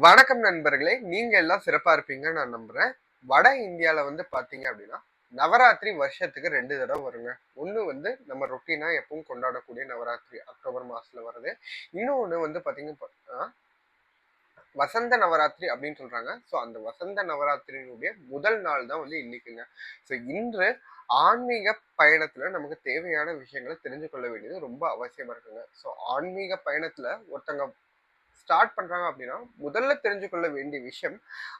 வணக்கம் நண்பர்களே, நீங்க எல்லாம் சிறப்பா இருப்பீங்கன்னு நான் நம்புறேன். வட இந்தியால பாத்தீங்க அப்படின்னா நவராத்திரி வருஷத்துக்கு 2 தடவை வருங்க. ஒண்ணு நம்ம ரொட்டீனா எப்பவும் கொண்டாடக்கூடிய நவராத்திரி அக்டோபர் மாசத்துல வருது. இன்னொன்னு பாத்தீங்க வசந்த நவராத்திரி அப்படின்னு சொல்றாங்க. ஸோ அந்த வசந்த நவராத்திரியினுடைய முதல் நாள் தான் இன்னைக்குங்க. ஸோ இன்று ஆன்மீக பயணத்துல நமக்கு தேவையான விஷயங்களை தெரிஞ்சு கொள்ள வேண்டியது ரொம்ப அவசியமா இருக்குங்க. ஸோ ஆன்மீக பயணத்துல ஒருத்தங்க ஸ்டார்ட் பண்றாங்க அப்படின்னா முதல்ல தெரிஞ்சு கொள்ள வேண்டிய விஷயம்,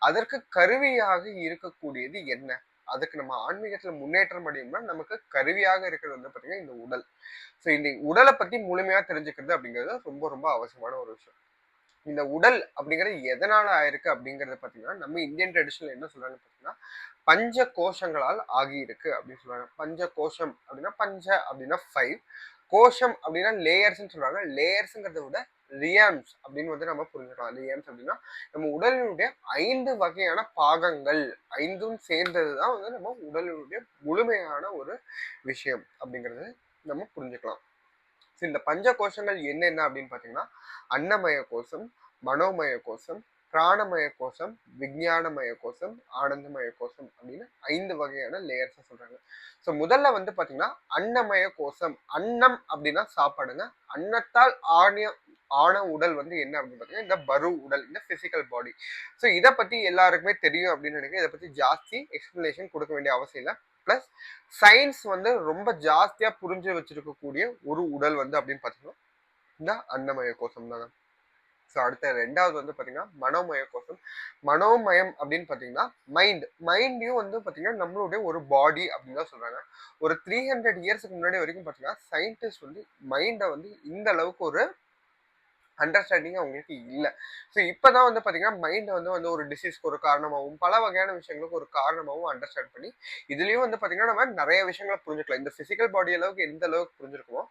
அதற்கு கருவியாக இருக்கக்கூடியது என்ன? அதுக்கு நம்ம ஆன்மீகத்துல முன்னேற்றம் அடையும்னா நமக்கு கருவியாக இருக்கிறது பாத்தீங்கன்னா இந்த உடல். ஸோ இந்த உடலை பத்தி முழுமையா தெரிஞ்சுக்கிறது அப்படிங்கிறது ரொம்ப ரொம்ப அவசியமான ஒரு விஷயம். இந்த உடல் அப்படிங்கிறது எதனால ஆயிருக்கு அப்படிங்கறத பாத்தீங்கன்னா நம்ம இந்தியன் ட்ரெடிஷன்ல என்ன சொல்றாங்க பாத்தீங்கன்னா பஞ்ச கோஷங்களால் ஆகியிருக்கு அப்படின்னு சொல்றாங்க. பஞ்ச கோஷம் அப்படின்னா பஞ்ச அப்படின்னா 5, கோஷம் அப்படின்னா லேயர்ஸ்ன்னு சொல்றாங்க. லேயர்ஸ்ங்கிறத விட ரியாம்ஸ் அப்படின்னு நம்ம புரிஞ்சுக்கலாம். ரியாம்ஸ் அப்படின்னா நம்ம உடலினுடைய 5 வகையான பாகங்கள், 5ம் சேர்ந்ததுதான் நம்ம உடலினுடைய முழுமையான ஒரு விஷயம் அப்படிங்கிறது நம்ம புரிஞ்சுக்கலாம். இந்த பஞ்ச கோஷங்கள் என்னென்ன அப்படின்னு பாத்தீங்கன்னா அன்னமய கோஷம், மனோமய கோஷம், பிராணமய கோஷம், விஞ்ஞானமய கோஷம், ஆனந்தமய கோஷம் அப்படின்னு 5 வகையான லேயர்ஸ் சொல்றாங்க. ஸோ முதல்ல பாத்தீங்கன்னா அன்னமய கோஷம். அன்னம் அப்படின்னா சாப்பாடுங்க. அன்னத்தால் ஆன உடல் என்ன அப்படின்னு பாத்தீங்கன்னா இந்த பரு உடல், இந்த பிசிக்கல் பாடி. ஸோ இதை பத்தி எல்லாருக்குமே தெரியும் அப்படின்னு நினைக்கிறேன். இதை பத்தி ஜாஸ்தி எக்ஸ்பிளனேஷன் கொடுக்க வேண்டிய அவசியம் இல்லை. பிளஸ் சயின்ஸ் ரொம்ப ஜாஸ்தியா புரிஞ்சு வச்சிருக்கக்கூடிய ஒரு உடல் அப்படின்னு பாத்தீங்கன்னா இந்த அன்னமய கோஷம் தாங்க. ஸோ அடுத்த ரெண்டாவது பாத்தீங்கன்னா மனோமய கோஷம். மனோமயம் அப்படின்னு பாத்தீங்கன்னா மைண்டையும் பாத்தீங்கன்னா நம்மளுடைய ஒரு பாடி அப்படின்னு தான் சொல்றாங்க. ஒரு 300 இயர்ஸ்க்கு முன்னாடி வரைக்கும் பாத்தீங்கன்னா சயின்டிஸ்ட் மைண்டை இந்த அளவுக்கு ஒரு அண்டர்ஸ்டாண்டிங் அவங்களுக்கு இல்லை. ஸோ இப்போதான் பாத்தீங்கன்னா மைண்ட் ஒரு டிசீஸ்க்கு ஒரு காரணமாகவும் பல வகையான விஷயங்களுக்கு ஒரு காரணமாகவும் அண்டர்ஸ்டாண்ட் பண்ணி இதுலயும் பாத்தீங்கன்னா நம்ம நிறைய விஷயங்களை புரிஞ்சுக்கலாம். இந்த பிசிக்கல் பாடி அளவுக்கு எந்த அளவுக்கு புரிஞ்சிருக்கோமோ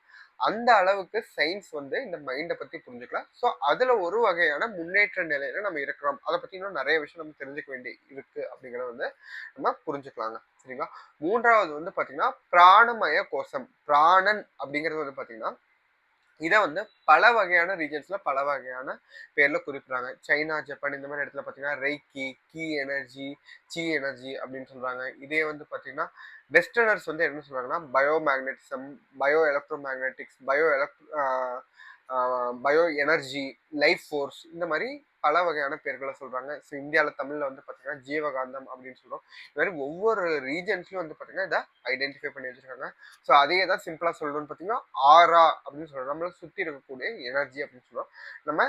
அந்த அளவுக்கு சயின்ஸ் இந்த மைண்டை பத்தி புரிஞ்சுக்கலாம். ஸோ அதுல ஒரு வகையான முன்னேற்ற நிலையில நம்ம இருக்கிறோம். அதை பத்தி இன்னும் நிறைய விஷயம் நம்ம தெரிஞ்சுக்க வேண்டி இருக்கு அப்படிங்கறத நம்ம புரிஞ்சுக்கலாங்க. சரிங்களா? மூன்றாவது பாத்தீங்கன்னா பிராணமய கோஷம். பிராணன் அப்படிங்கிறது பாத்தீங்கன்னா இதை பல வகையான ரீஜன்ஸ்ல பல வகையான பேர்ல குறிப்பிடுறாங்க. சைனா, ஜப்பான் இந்த மாதிரி இடத்துல பாத்தீங்கன்னா reiki, ki energy, chi energy அப்படின்னு சொல்றாங்க. இதே பாத்தீங்கன்னா வெஸ்டர்னர்ஸ் என்ன சொல்றாங்கன்னா bio magnetism, bio electro magnetics, bio energy, life force இந்த மாதிரி பல வகையான பேர்களை சொல்றாங்க. ஸோ இந்தியாவில் தமிழ்ல பாத்தீங்கன்னா ஜீவகாந்தம் அப்படின்னு சொல்றோம். இது மாதிரி ஒவ்வொரு ரீஜன்ஸ்லயும் பாத்தீங்கன்னா இதை ஐடென்டிஃபை பண்ணி வச்சிருக்காங்க. ஸோ அதையே தான் சிம்பிளா சொல்லணும்னு பாத்தீங்கன்னா ஆரா அப்படின்னு சொல்றோம். நம்மள சுத்தி இருக்கக்கூடிய எனர்ஜி அப்படின்னு சொல்றோம். நம்ம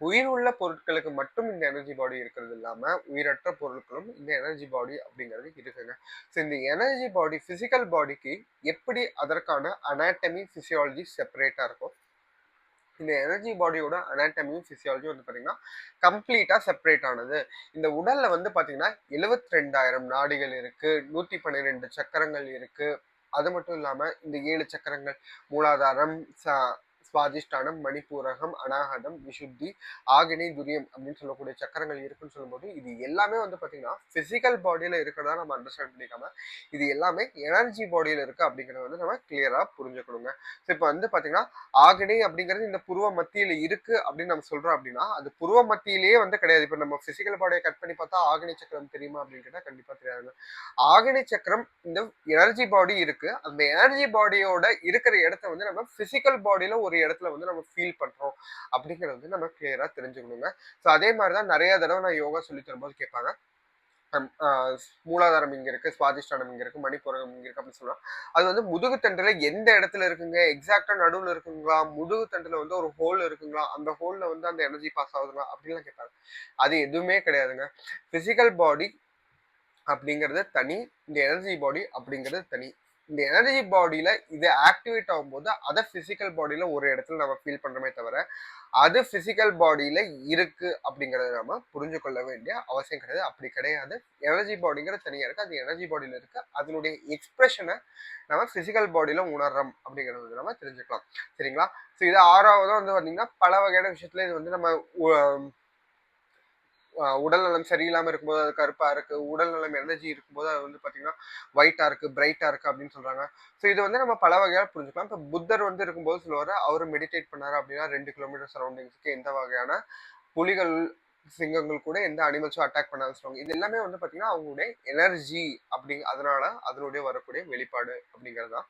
உயிர் உள்ள பொருட்களுக்கு மட்டும் இந்த எனர்ஜி பாடி இருக்கிறது இல்லாம உயிரற்ற பொருட்களும் இந்த எனர்ஜி பாடி அப்படிங்கிறது இருக்குங்க. ஸோ இந்த எனர்ஜி பாடி பிசிக்கல் பாடிக்கு எப்படி அதற்கான அனாட்டமி பிசியாலஜி செப்பரேட்டா இருக்கும், இந்த எனர்ஜி பாடியோட அனாட்டமியும் பிசியாலஜியும் பாத்தீங்கன்னா கம்ப்ளீட்டா செப்பரேட் ஆனது. இந்த உடல்ல பாத்தீங்கன்னா 72,000 நாடிகள் இருக்கு, 112 சக்கரங்கள் இருக்கு. அது மட்டும் இல்லாம இந்த 7 சக்கரங்கள் மூலாதாரம், சுவாதிஷ்டானம், மணிப்பூரகம், அனாகதம், விசுத்தி, ஆகினை, துரியம் அப்படின்னு சொல்லக்கூடிய சக்கரங்கள் இருக்குன்னு சொல்லும்போது இது எல்லாமே பாத்தீங்கன்னா பிசிக்கல் பாடியில இருக்கிறதா நம்ம அண்டர்ஸ்டாண்ட் பண்ணிக்காம இது எல்லாமே எனர்ஜி பாடியில இருக்கு அப்படிங்கறத நம்ம கிளியரா புரிஞ்சுக்கணுங்க. ஸோ இப்போ பாத்தீங்கன்னா ஆகினை அப்படிங்கிறது இந்த புருவ மத்தியில இருக்கு அப்படின்னு நம்ம சொல்றோம் அப்படின்னா அது புருவ மத்தியிலேயே கிடையாது. இப்ப நம்ம பிசிக்கல் பாடியை கட் பண்ணி பார்த்தா ஆகினை சக்கரம் தெரியுமா அப்படின்னு கேட்டா கண்டிப்பா தெரியாது. ஆகினை சக்கரம் இந்த எனர்ஜி பாடி இருக்கு. அந்த எனர்ஜி பாடியோட இருக்கிற இடத்த நம்ம பிசிக்கல் பாடியில ஒரு இடத்துல நம்ம ஃபீல் பண்றோம் அப்படிங்கறது நம்ம கிளியரா தெரிஞ்சுக்கணுங்க. ஸோ அதே மாதிரிதான் நிறைய தடவை நான் யோகா சொல்லி தரும்போது கேட்பாங்க, மூலாதாரம் இங்க இருக்கு, சுவாதிஷ்டானம் இங்க இருக்கு, மணிப்புரகம் இங்க இருக்கு அப்படின்னு சொல்லுவோம். அது முதுகு தண்டுல எந்த இடத்துல இருக்குங்க, எக்ஸாக்டா நடுவுல இருக்குங்களா, முதுகு தண்டுல ஒரு ஹோல் இருக்குங்களா, அந்த ஹோல்ல அந்த எனர்ஜி பாஸ் ஆகுதுங்களா அப்படின்லாம் கேட்பாங்க. அது எதுவுமே கிடையாதுங்க. பிசிக்கல் பாடி அப்படிங்கிறது தனி, இந்த எனர்ஜி பாடி அப்படிங்கிறது தனி. இந்த எனர்ஜி பாடியில இது ஆக்டிவேட் ஆகும்போது அதை பிசிக்கல் பாடியில ஒரு இடத்துல நம்ம ஃபீல் பண்றோமே தவிர அது பிசிக்கல் பாடியில இருக்கு அப்படிங்கறத நம்ம புரிஞ்சு கொள்ள வேண்டிய அவசியம் கிடையாது. அப்படி கிடையாது. எனர்ஜி பாடிங்கிறது தனியா இருக்கு, அது எனர்ஜி பாடியில இருக்கு. அதனுடைய எக்ஸ்பிரஷனை நம்ம பிசிக்கல் பாடியில உணர்றோம் அப்படிங்கறது நம்ம தெரிஞ்சுக்கலாம். சரிங்களா? ஸோ இது ஆறாவது பாத்தீங்கன்னா பல வகையான விஷயத்துல இது நம்ம உடல் நலம் சரியில்லாம இருக்கும்போது அது கருப்பா இருக்கு, உடல் நலம் எனர்ஜி இருக்கும்போது அது பாத்தீங்கன்னா ஒயிட்டா இருக்கு, பிரைட்டா இருக்கு அப்படின்னு சொல்றாங்க. ஸோ இது நம்ம பல வகையா புரிஞ்சுக்கலாம். இப்போ புத்தர் இருக்கும்போது சொல்லுவாரு, அவரு மெடிடேட் பண்ணாரு அப்படின்னா 2 கிலோமீட்டர் சரௌண்டிங்ஸ்க்கு எந்த வகையான புலிகள் சிங்கங்கள் கூட எந்த அனிமல்ஸும் அட்டாக் பண்ணாத சொல்லுவாங்க. இது எல்லாமே வந்து பாத்தீங்கன்னா அவங்களுடைய எனர்ஜி அதனால அதனுடைய வரக்கூடிய வெளிப்பாடு அப்படிங்கிறது தான்.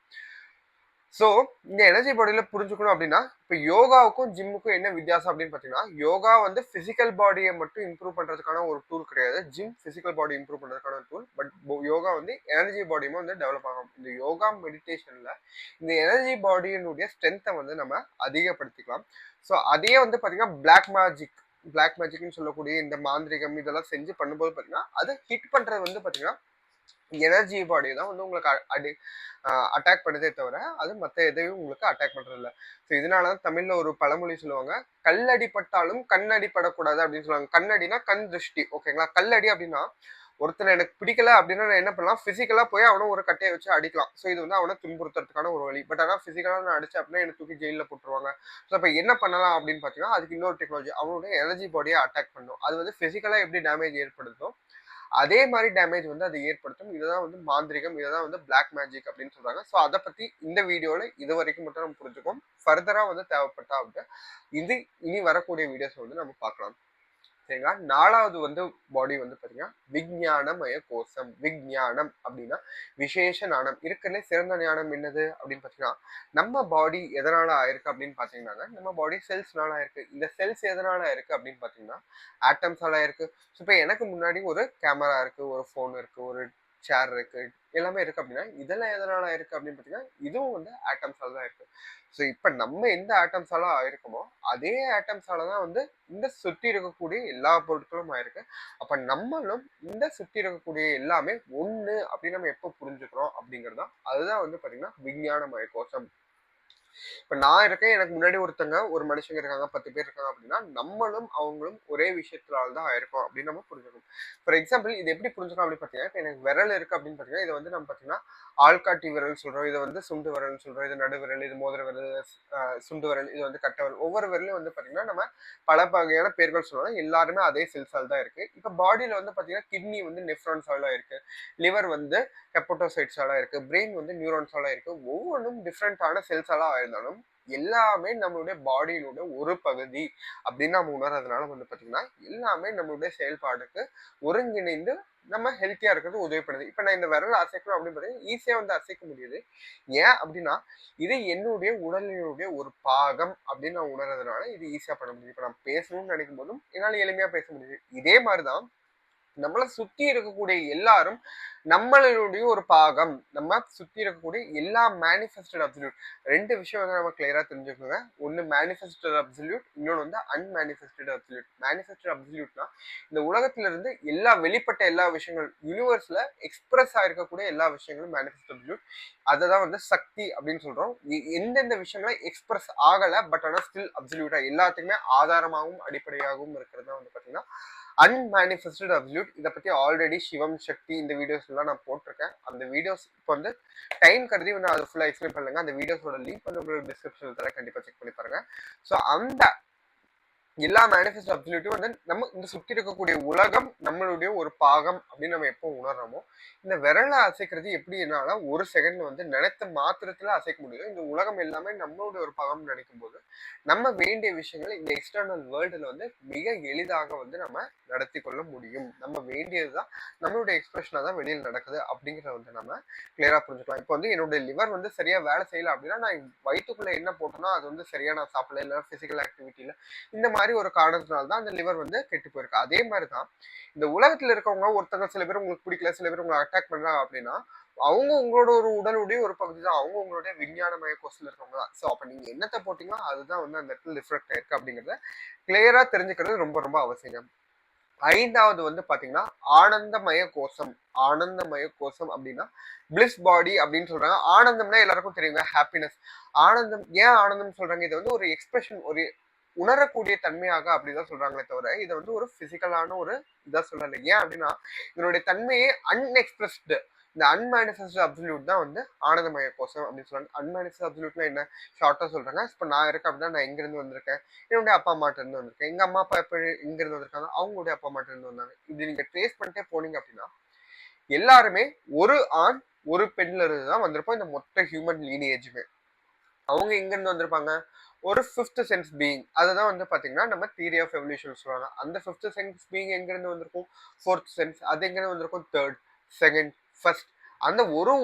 ஸோ இந்த எனர்ஜி பாடியில புரிஞ்சுக்கணும் அப்படின்னா இப்போ யோகாவுக்கும் ஜிம்முக்கும் என்ன வித்தியாசம் அப்படின்னு பார்த்தீங்கன்னா, யோகா வந்து பிசிக்கல் பாடியை மட்டும் இம்ப்ரூவ் பண்றதுக்கான ஒரு டூல் கிடையாது. ஜிம் பிசிக்கல் பாடி இம்ப்ரூவ் பண்றதுக்கான டூல். பட் யோகா வந்து எனர்ஜி பாடியுமே வந்து டெவலப் ஆகும். இந்த யோகா மெடிடேஷன்ல இந்த எனர்ஜி பாடியினுடைய ஸ்ட்ரென்த்தை வந்து நம்ம அதிகப்படுத்திக்கலாம். ஸோ அதே வந்து பார்த்தீங்கன்னா பிளாக் மேஜிக்னு சொல்லக்கூடிய இந்த மாந்திரிகம் இதெல்லாம் செஞ்சு பண்ணும்போது பார்த்தீங்கன்னா அதை ஹிட் பண்றது வந்து பார்த்தீங்கன்னா எனர்ஜி பாடி தான் வந்து உங்களுக்கு அட்டாக் பண்ணுதே தவிர அது மற்ற எதையும் உங்களுக்கு அட்டாக் பண்றது இல்லை. ஸோ இதனாலதான் தமிழ்ல ஒரு பழமொழி சொல்லுவாங்க, கல்லடி பட்டாலும் கண்ணடி படக்கூடாது அப்படின்னு சொல்லுவாங்க. கண்ணடினா கண் திருஷ்டி, ஓகேங்களா? கல்லடி அப்படின்னா ஒருத்தனை எனக்கு பிடிக்கல அப்படின்னா நான் என்ன பண்ணலாம், பிசிக்கலா போய் அவனை ஒரு கட்டையை வச்சு அடிக்கலாம். ஸோ இது வந்து அவனை துன்புறுத்துறதுக்கான ஒரு வழி. பட் ஆனால் பிசிக்கலா நான் அடிச்சேன் அப்படின்னா எனக்கு தூக்கி ஜெயில போட்டுருவாங்க. ஸோ அப்ப என்ன பண்ணலாம் அப்படின்னு பாத்தீங்கன்னா, அதுக்கு இன்னொரு டெக்னாலஜி, அவனுடைய எனர்ஜி பாடியை அட்டாக் பண்ணும். அது வந்து பிசிக்கலா எப்படி டேமேஜ் ஏற்படுத்தோ அதே மாதிரி டேமேஜ் வந்து அது ஏற்படுத்தும். இதுதான் வந்து மாந்திரிகம், இதுதான் வந்து பிளாக் மேஜிக் அப்படின்னு சொல்றாங்க. ஸோ அதை பத்தி இந்த வீடியோல இது வரைக்கும் மட்டும் நம்ம புரிஞ்சுக்கோம். ஃபர்தரா வந்து தேவைப்பட்டா வந்து இது இனி வரக்கூடிய வீடியோஸ் வந்து நம்ம பார்க்கலாம். சரிங்களா? 4வது வந்து பாடி வந்து பாத்தீங்கன்னா விஞ்ஞானமய கோஷம். விஞ்ஞானம் அப்படின்னா விசேஷ ஞானம். இருக்கிறதுல சிறந்த ஞானம் என்னது அப்படின்னு பாத்தீங்கன்னா, நம்ம பாடி எதனால ஆயிருக்கு அப்படின்னு பாத்தீங்கன்னா, நம்ம பாடி செல்ஸ்னால ஆயிருக்கு. இந்த செல்ஸ் எதனால ஆயிருக்கு அப்படின்னு பாத்தீங்கன்னா ஆட்டம்ஸால ஆயிருக்கு. ஸோ இப்போ எனக்கு முன்னாடி ஒரு கேமரா இருக்கு, ஒரு ஃபோன் இருக்கு, ஒரு சேர் இருக்கு, எல்லாமே இருக்கு அப்படின்னா இதெல்லாம் எதனால இருக்கு அப்படின்னு பாத்தீங்கன்னா இதுவும் வந்து ஆட்டம்ஸால தான் இருக்கு. ஸோ இப்ப நம்ம எந்த ஆட்டம்ஸால ஆயிருக்கோமோ அதே ஆட்டம்ஸால தான் வந்து இந்த சுத்தி இருக்கக்கூடிய எல்லா பொருட்களும் ஆயிருக்கு. அப்ப நம்மளும் இந்த சுத்தி இருக்கக்கூடிய எல்லாமே ஒண்ணு அப்படின்னு நம்ம எப்போ புரிஞ்சுக்கிறோம் அப்படிங்கிறது தான், அதுதான் வந்து பாத்தீங்கன்னா விஞ்ஞானமய கோஷம். இப்ப நான் இருக்கேன், எனக்கு முன்னாடி ஒரு மனுஷங்க இருக்காங்க, 10 பேர் இருக்காங்க அப்படின்னா நம்மளும் அவங்களும் ஒரே விஷயத்தினால தான் ஆயிருக்கோம் அப்படின்னு நம்ம புரிஞ்சுக்கணும். ஃபார் எக்ஸாம்பிள் இது எப்படி புரிஞ்சுக்கணும் அப்படின்னு பாத்தீங்கன்னா, இப்ப எனக்கு விரல் இருக்கு அப்படின்னு பாத்தீங்கன்னா இதை வந்து நம்ம பாத்தீங்கன்னா ஆள்காட்டி விரல் சொல்றோம், இதை வந்து சுண்டு விரல் சொல்றோம், இது நடு விரல், இது மோதிர விரல், சுண்டு விரல், இது வந்து கட்டை விரல். ஒவ்வொரு விரலையும் வந்து பாத்தீங்கன்னா நம்ம பல வகையான பேர்கள் சொல்றோம். எல்லாருமே அதே செல்ஸால் தான் இருக்கு. இப்ப பாடியில வந்து பாத்தீங்கன்னா கிட்னி வந்து நெஃப்ரான்ஸால இருக்கு, லிவர் வந்து ஹெப்படோசைட்ஸால இருக்கு, பிரெயின் வந்து நியூரான்ஸால இருக்கு. ஒவ்வொன்றும் டிஃப்ரெண்டான செல்ஸால இருந்தாலும் எல்லாமே நம்மளுடைய பாடியினுடைய ஒரு பகுதி அப்படின்னு நம்ம உணர்றதுனால வந்து பாத்தீங்கன்னா எல்லாமே நம்மளுடைய செயல்பாடுக்கு ஒருங்கிணைந்து நம்ம ஹெல்த்தியா இருக்கிறது உதவி பண்ணுது. இப்ப நான் இந்த விரல் அசைக்கணும் அப்படின்னு பார்த்தீங்கன்னா ஈஸியா வந்து அசைக்க முடியுது. ஏன் அப்படின்னா இது என்னுடைய உடலினுடைய ஒரு பாகம் அப்படின்னு நான் உணர்றதுனால இது ஈஸியா பண்ண முடியுது. இப்ப நான் பேசணும்னு நினைக்கும் போதும் என்னால எளிமையா பேச முடியுது. இதே மாதிரிதான் நம்மளை சுத்தி இருக்கக்கூடிய எல்லாரும் நம்மளுடைய ஒரு பாகம். நம்ம சுத்தி இருக்கக்கூடிய எல்லா மேனிஃபெஸ்டட் அப்சல்யூட், ரெண்டு விஷயம் வந்து நம்ம கிளியரா தெரிஞ்சுக்கோங்க. ஒன்னு மேனிஃபெஸ்டட் அப்சல்யூட், இன்னொன்று வந்து அன்மேனிஃபெஸ்டட் அப்சல்யூட். மேனிஃபெஸ்டட் அப்சல்யூட்னா இந்த உலகத்துல இருந்து வெளிப்பட்ட எல்லா விஷயங்கள், யூனிவர்ஸ்ல எக்ஸ்பிரஸ் ஆயிருக்கக்கூடிய எல்லா விஷயங்களும் மேனிஃபெஸ்டட் அப்சல்யூட். அதை தான் வந்து சக்தி அப்படின்னு சொல்றோம். எந்தெந்த விஷயங்களை எக்ஸ்பிரஸ் ஆகல பட் ஆனால் ஸ்டில் அப்சல்யூட்டா எல்லாத்துக்குமே ஆதாரமாகவும் அடிப்படையாகவும் இருக்கிறது வந்து பாத்தீங்கன்னா அன்மேனிஃபெஸ்டட் அப்சல்யூட். இதை பத்தி ஆல்ரெடி சிவம் சக்தி இந்த வீடியோஸ் எல்லாம் நான் போட்டிருக்கேன். அந்த வீடியோஸ் இப்போ வந்து டைம் கருதி நான் அதை ஃபுல்லா எக்ஸ்பிளைன் பண்ணுங்க. அந்த வீடியோஸோட லிங்க் வந்து உங்களுக்கு டிஸ்கிரிப்ஷன்ல தர, கண்டிப்பா செக் பண்ணி பாருங்க. ஸோ அந்த எல்லா மேனிஃபெஸ்ட் அப்சல்யூட்டும் வந்து நம்ம இந்த சுற்றி இருக்கக்கூடிய உலகம் நம்மளுடைய ஒரு பாகம் அப்படின்னு நம்ம எப்போ உணர்றோமோ, இந்த விரலை அசைக்கிறது எப்படினால ஒரு செகண்ட்ல வந்து நினைத்த மாத்திரத்துல அசைக்க முடியும். இந்த உலகம் எல்லாமே நம்மளுடைய ஒரு பாகம்னு நினைக்கும் போது நம்ம வேண்டிய விஷயங்கள் இந்த எக்ஸ்டர்னல் வேர்ல்டுல வந்து மிக எளிதாக வந்து நம்ம நடத்தி கொள்ள முடியும். நம்ம வேண்டியதுதான் நம்மளுடைய எக்ஸ்பிரஷனா தான் வெளியில் நடக்குது அப்படிங்கிறத வந்து நம்ம கிளியரா புரிஞ்சுக்கலாம். இப்போ வந்து என்னுடைய லிவர் வந்து சரியா வேலை செய்யல அப்படின்னா நான் வயிற்றுக்குள்ள என்ன போட்டோம்னா அது வந்து சரியா நான் சாப்பிடல, இல்லை பிசிக்கல் ஆக்டிவிட்டியில இந்த மாதிரி ஒரு காரணத்தினால தான் அந்த லிவர் வந்து கெட்டு போயிருக்கு. அதே மாதிரிதான் இந்த உலகத்துல இருக்கவங்க ஒருத்தங்க, சில பேர் உங்களுக்கு பிடிக்கல, சில பேர் உங்களை அட்டாக் பண்றாங்க அப்படின்னா அவங்க உங்களோட ஒரு உடலுடைய ஒரு பகுதி தான், அவங்க உங்களுடைய விஞ்ஞானமய கோஷத்துல இருக்கவங்க தான். ஸோ அப்ப நீங்க என்னத்தை போட்டீங்களோ அதுதான் வந்து அந்த இடத்துல ரிஃப்ளெக்ட் ஆயிருக்கு அப்படிங்கறத கிளியரா தெரிஞ்சுக்கிறது ரொம்ப ரொம்ப அவசியம். 5வது வந்து பாத்தீங்கன்னா ஆனந்தமய கோஷம். ஆனந்தமய கோஷம் அப்படின்னா பிளிஸ் பாடி அப்படின்னு சொல்றாங்க. ஆனந்தம்னா எல்லாருக்கும் தெரியுங்க, ஹாப்பினஸ். ஆனந்தம் ஏன் ஆனந்தம் சொல்றாங்க, இது வந்து ஒரு எக்ஸ்பிரஷன், ஒரு உணரக்கூடிய தன்மையாக அப்படிதான் சொல்றாங்களே தவிர இதை வந்து ஒரு பிசிக்கலான ஒரு இதா சொல்லல. ஏன் அப்படின்னா இதனுடைய தன்மையே அன்எக்ஸ்பிரஸ்டு, இந்த அன்மேனிஃபெஸ்ட் அப்சல்யூட் தான் வந்து ஆனந்தமய கோஷம் அப்படின்னு சொல்றாங்க. அன்மேனிஃபெஸ்ட் அப்சல்யூட்னா என்ன, ஷார்ட்டா சொல்றாங்க. இப்போ நான் இருக்கேன் அப்படின்னா நான் எங்க இருந்து வந்திருக்கேன், என்னுடைய அப்பா அம்மாட்ட இருந்து வந்திருக்கேன். எங்க அம்மா அப்பா எப்ப எங்க இருந்து வந்திருக்காங்க, அவங்களுடைய அப்பா அம்மாட்ட இருந்து வந்தாங்க. இப்படி நீங்க ட்ரேஸ் பண்ணிட்டே போனீங்க அப்படின்னா எல்லாருமே ஒரு ஆண் ஒரு பெண்ல இருந்து தான் வந்திருப்போம், இந்த மொத்த ஹியூமன் லீனியேஜுமே. அவங்க எங்க இருந்து வந்திருப்பாங்க? ஒரு ஃபிஃப்த் சென்ஸ் பீயிங். அதுதான் வந்து பாத்தீங்கன்னா நம்ம தியரி ஆஃப் எவல்யூஷன் சொல்றாங்க. அந்த ஃபிஃப்த் சென்ஸ் பீயிங் எங்க இருந்து வந்திருக்கும்? Fourth sense. அது எங்க இருந்து வந்திருக்கும்? Third, second, first. அந்த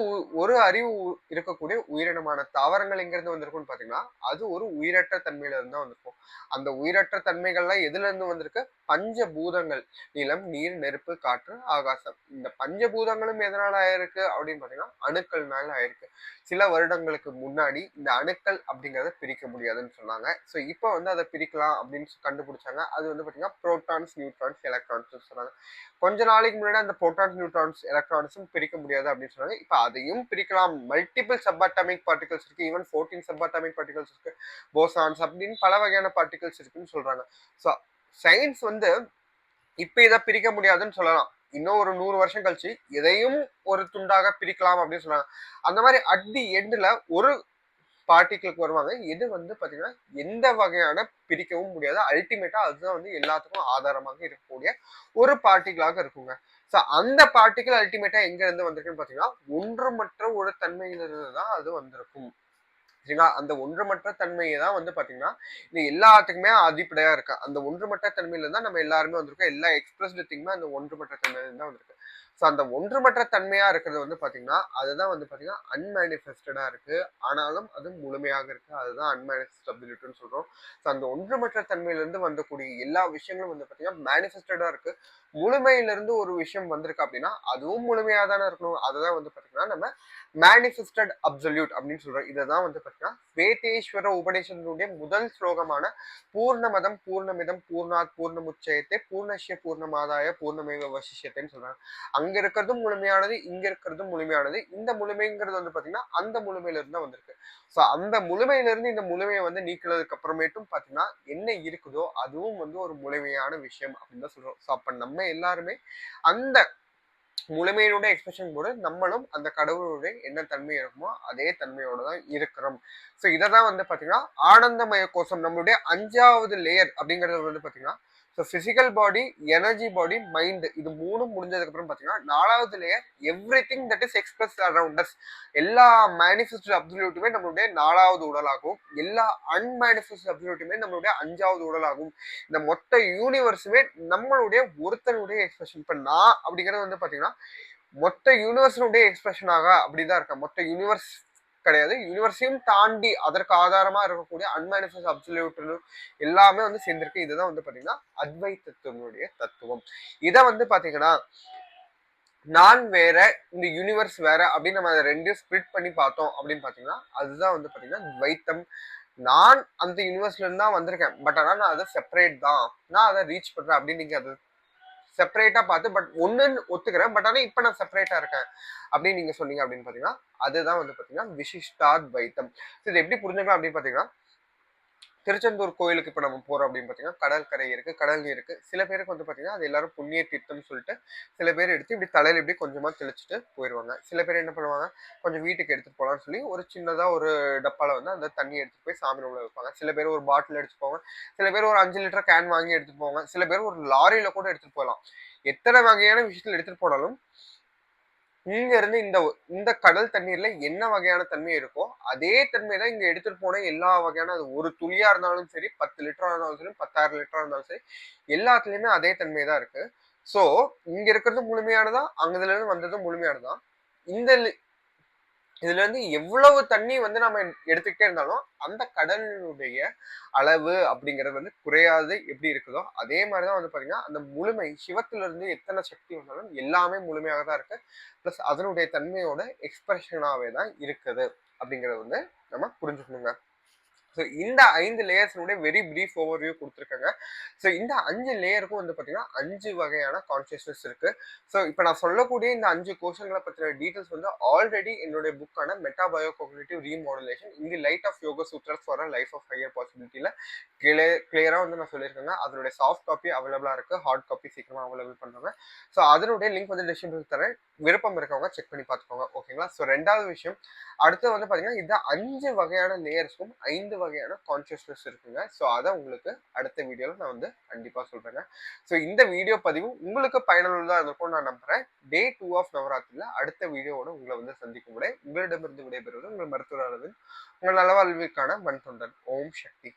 ஒரு அறிவு இருக்கக்கூடிய உயிரினமான தாவரங்கள் எங்க இருந்து வந்திருக்கும்னு பாத்தீங்கன்னா அது ஒரு உயிரற்ற தன்மையில இருந்து தான் வந்திருக்கும். அந்த உயிரற்ற தன்மைகள்லாம் எதுல இருந்து வந்திருக்கு? பஞ்சபூதங்கள். நிலம், நீர், நெருப்பு, காற்று, ஆகாசம். இந்த பஞ்சபூதங்களும் எதனால ஆயிருக்கு அப்படின்னு பாத்தீங்கன்னா அணுக்கள்னால ஆயிருக்கு. சில வருடங்களுக்கு முன்னாடி இந்த அணுக்கள் அப்படிங்கறத பிரிக்க முடியாதுன்னு சொன்னாங்க. ஸோ இப்போ வந்து அதை பிரிக்கலாம் அப்படின்னு கண்டுபிடிச்சாங்க. அது வந்து பாத்தீங்கன்னா புரோட்டான்ஸ், நியூட்ரான்ஸ், எலக்ட்ரான்ஸ் சொன்னாங்க. கொஞ்ச நாளைக்கு முன்னாடி அந்த புரோட்டான்ஸ், நியூட்ரான்ஸ், எலக்ட்ரான்ஸும் பிரிக்க முடியாது அப்படின்னு சொன்னாங்க. இப்போ அதையும் பிரிக்கலாம். மல்டிபிள் சப்பாட்டமிக் பார்ட்டிகல்ஸ் இருக்கு. ஈவன் 14 சப்பாட்டமிக் பார்ட்டிகல்ஸ் இருக்கு. போசான்ஸ் அப்படின்னு பல வகையான பார்ட்டிகல்ஸ் இருக்குன்னு சொல்றாங்க. ஸோ சயின்ஸ் வந்து இப்ப இதை பிரிக்க முடியாதுன்னு சொல்லலாம். இன்னும் ஒரு 100 வருஷம் கழிச்சு எதையும் ஒரு துண்டாக பிரிக்கலாம் அப்படின்னு சொன்னாங்க. அந்த மாதிரி அட் தி எண்ட்ல ஒரு பார்ட்டிகளுக்கு வருவாங்க. இது வந்து பாத்தீங்கன்னா எந்த வகையான பிரிக்கவும் முடியாது. அல்டிமேட்டா அதுதான் வந்து எல்லாத்துக்கும் ஆதாரமாக இருக்கக்கூடிய ஒரு பார்ட்டிகளாக இருக்குங்க. ஸோ அந்த பார்ட்டிகல் அல்டிமேட்டா எங்க இருந்து வந்திருக்குன்னு பாத்தீங்கன்னா ஒன்றுமற்ற ஒரு தன்மையிலிருந்து தான் அது வந்திருக்கும். சரிங்களா? அந்த ஒன்றுமற்ற தன்மையை தான் வந்து பாத்தீங்கன்னா இது எல்லாத்துக்குமே அடிப்படையா இருக்கு. அந்த ஒன்றுமற்ற தன்மையில தான் நம்ம எல்லாருமே வந்திருக்கோம். எல்லா எக்ஸ்பிரஸ்டு திங்குமே அந்த ஒன்றுமற்ற தன்மையில தான் வந்திருக்கு. ஸோ அந்த ஒன்றுமற்ற தன்மையா இருக்கிறது வந்து பாத்தீங்கன்னா அதுதான் வந்து பாத்தீங்கன்னா அன்மேனிஃபெஸ்டடா இருக்கு. ஆனாலும் அது முழுமையாக இருக்கு. அதுதான் அன்மேனிஃபெஸ்டபிலிட்டின்னு சொல்றோம். ஸோ அந்த ஒன்றுமற்ற தன்மையில இருந்து வந்தக்கூடிய எல்லா விஷயங்களும் வந்து பாத்தீங்கன்னா மேனிஃபெஸ்டடா இருக்கு. முழுமையிலிருந்து ஒரு விஷயம் வந்திருக்கு அப்படின்னா அதுவும் முழுமையா தானே இருக்கணும். அதுதான் வந்து பாத்தீங்கன்னா நம்ம மேனிஃபெஸ்டட் அப்சல்யூட் அப்படின்னு சொல்றோம். இதைதான் வந்து பாத்தீங்கன்னா ஸ்வேதேஸ்வர உபநிஷத்தினுடைய முதல் ஸ்லோகமான பூர்ணமதம் பூர்ணமிதம் பூர்ணாத் பூர்ணமுச்சயத்தை பூர்ணஷ்ய பூர்ணமாதாய பூர்ணமேவ வசிஷ்யத்தைன்னு சொல்றாங்க. அங்க இருக்கிறதும் முழுமையானது, இங்க இருக்கிறதும் முழுமையானது. இந்த முழுமைங்கிறது வந்து பாத்தீங்கன்னா அந்த முழுமையில இருந்து தான் வந்திருக்கு. சோ அந்த முழுமையில இருந்து இந்த முழுமையை வந்து நீக்கிறதுக்கு அப்புறமேட்டும் பாத்தீங்கன்னா என்ன இருக்குதோ அதுவும் வந்து ஒரு முழுமையான விஷயம் அப்படின்னு தான் சொல்றோம். சோ அப்ப நம்ம எல்லாருமே அந்த முழுமையினுடைய எக்ஸ்பிரஷன் போது நம்மளும் அந்த கடவுளுடைய என்ன தன்மை இருக்குமோ அதே தன்மையோட தான் இருக்கிறோம். ஸோ இதை தான் வந்து பாத்தீங்கன்னா ஆனந்தமய கோஷம் நம்மளுடைய 5வது லேயர் அப்படிங்கிறது வந்து பாத்தீங்கன்னா ஸோ பிசிக்கல் பாடி, எனர்ஜி பாடி, மைண்ட் இது மூணும் முடிஞ்சதுக்கு அப்புறம் பாத்தீங்கன்னா 4வது layer every thing that is express around us. எல்லா மேனிஃபெஸ்ட் அப்சல்யூட்டுமே நம்மளுடைய 4வது உடலாகும். எல்லா அன்மேனிஃபெஸ்ட் அப்சல்யூட்டுமே நம்மளுடைய 5வது உடலாகும். இந்த மொத்த யூனிவர்ஸுமே நம்மளுடைய ஒருத்தனுடைய எக்ஸ்பிரஷன். இப்ப நான் அப்படிங்கிறது வந்து பாத்தீங்கன்னா மொத்த யூனிவர்ஸினுடைய எக்ஸ்பிரஷனாக அப்படிதான் இருக்க. மொத்த யூனிவர்ஸ் கிடையாது, யூனிவர்ஸையும் தாண்டி அதற்கு ஆதாரமா இருக்கக்கூடிய அன்மேனிஃபெஸ்ட் அப்சல்யூட் எல்லாமே வந்து சேர்ந்திருக்கு. இதுதான் வந்து பாத்தீங்கன்னா அத்வைதத்தினுடைய தத்துவம். இதை வந்து பாத்தீங்கன்னா நான் வேற இந்த யூனிவர்ஸ் வேற அப்படின்னு நம்ம அதை ரெண்டையும் ஸ்பிளிட் பண்ணி பார்த்தோம் அப்படின்னு பாத்தீங்கன்னா அதுதான் வந்து பாத்தீங்கன்னா துவைத்தம். நான் அந்த யூனிவர்ஸ்ல இருந்து தான் வந்திருக்கேன், பட் ஆனா நான் அதை செப்பரேட் தான், நான் அதை ரீச் பண்றேன் அப்படின்னு நீங்க அதை செப்பரேட்டா பார்த்து பட் ஒண்ணுன்னு ஒத்துக்கிறேன், பட் ஆனா இப்ப நான் செப்பரேட்டா இருக்கேன் அப்படின்னு நீங்க சொன்னீங்க அப்படின்னு பாத்தீங்கன்னா அதுதான் வந்து பாத்தீங்கன்னா விசிஷ்டாத்வைத்தம். இது எப்படி புரிஞ்சுக்கலாம் அப்படின்னு பாத்தீங்கன்னா திருச்செந்தூர் கோயிலுக்கு இப்ப நம்ம போறோம் அப்படின்னு பாத்தீங்கன்னா கடல் கரை இருக்கு, கடல் நீர் இருக்கு. சில பேருக்கு வந்து பாத்தீங்கன்னா அது எல்லாரும் புண்ணிய தீர்த்தம்னு சொல்லிட்டு சில பேர் எடுத்து இப்படி தலையில இப்படி கொஞ்சமா தெளிச்சுட்டு போயிடுவாங்க. சில பேர் என்ன பண்ணுவாங்க, கொஞ்சம் வீட்டுக்கு எடுத்துட்டு போலாம்னு சொல்லி ஒரு சின்னதா ஒரு டப்பால வந்து அந்த தண்ணி எடுத்துட்டு போய் சாமி ரூம்ல வைப்பாங்க. சில பேர் ஒரு பாட்டில் எடுத்துட்டு போவாங்க, சில பேர் ஒரு 5 லிட்டர் கேன் வாங்கி எடுத்துட்டு போவாங்க, சில பேர் ஒரு லாரியில கூட எடுத்துட்டு போகலாம். எத்தனை வகையான விஷயத்துல எடுத்துட்டு போனாலும் இங்க இருந்து இந்த கடல் தண்ணீர்ல என்ன வகையான தன்மை இருக்கோ அதே தன்மை தான் இங்க எடுத்துட்டு போன எல்லா வகையான அது ஒரு துளியா இருந்தாலும் சரி, 10 லிட்டரா இருந்தாலும் சரி, 10,000 லிட்டரா இருந்தாலும் சரி, எல்லாத்துலயுமே அதே தன்மை தான் இருக்கு. சோ இங்க இருக்கிறது முழுமையானதா, அங்கதுல இருந்து வந்தது முழுமையானதா. இந்த இதுல இருந்து எவ்வளவு தண்ணி வந்து நம்ம எடுத்துக்கிட்டே இருந்தாலும் அந்த கடலுடைய அளவு அப்படிங்கிறது வந்து குறையாது எப்படி இருக்குதோ அதே மாதிரிதான் வந்து பாத்தீங்கன்னா அந்த முழுமை சிவத்துல இருந்து எத்தனை சக்தி வந்தாலும் எல்லாமே முழுமையாக தான் இருக்கு. பிளஸ் அதனுடைய தன்மையோட எக்ஸ்பிரஷனாவே தான் இருக்குது அப்படிங்கறது வந்து நம்ம புரிஞ்சுக்கணுங்க. ஸோ இந்த 5 லேயர்ஸுடைய வெரி பிரீஃப் ஓவர்வியூ கொடுத்துருக்காங்க. ஸோ இந்த 5 லேயருக்கும் வந்து பார்த்தீங்கன்னா 5 வகையான கான்சியஸ்னஸ் இருக்கு. ஸோ இப்போ நான் சொல்லக்கூடிய இந்த 5 கோஷங்களை பற்றின டீட்டெயில்ஸ் வந்து ஆல்ரெடி என்னுடைய புக்கான meta bio cognitive remodulation in the light of yoga sutras for a life of higher பாசிபிலிட்டியில் கிளியராக வந்து நான் சொல்லியிருக்கேங்க. அதனுடைய சாஃப்ட் காப்பி அவைலபிளாக இருக்கு, ஹார்ட் காப்பி சீக்கிரமாக அவைலபிள் பண்ணுறாங்க. ஸோ அதனுடைய லிங்க் வந்து டிஸ்கிரிப்ஷன் தரேன், விருப்பம் இருக்கவங்க செக் பண்ணி பார்த்துக்கோங்க. ஓகேங்களா? ஸோ 2வது விஷயம் அடுத்து வந்து பார்த்தீங்கன்னா இந்த 5 வகையான லேயர்ஸ்க்கும் 5 வகையான கான்சியஸ்னஸ் இருக்குங்க. ஸோ அதை உங்களுக்கு அடுத்த வீடியோவில் நான் வந்து கண்டிப்பாக சொல்கிறேங்க. ஸோ இந்த வீடியோ பதிவு உங்களுக்கு பயனுள்ளதாக இருக்கும் நான் நம்புகிறேன். டே 2 ஆஃப் நவராத்திரியில் அடுத்த வீடியோவோட உங்களை வந்து சந்திக்கும் முறை உங்களிடமிருந்து விடைபெறுவது உங்கள் மருத்துவ அளவில் உங்கள் நலவாழ்விற்கான மண் தொண்டன். ஓம் சக்தி.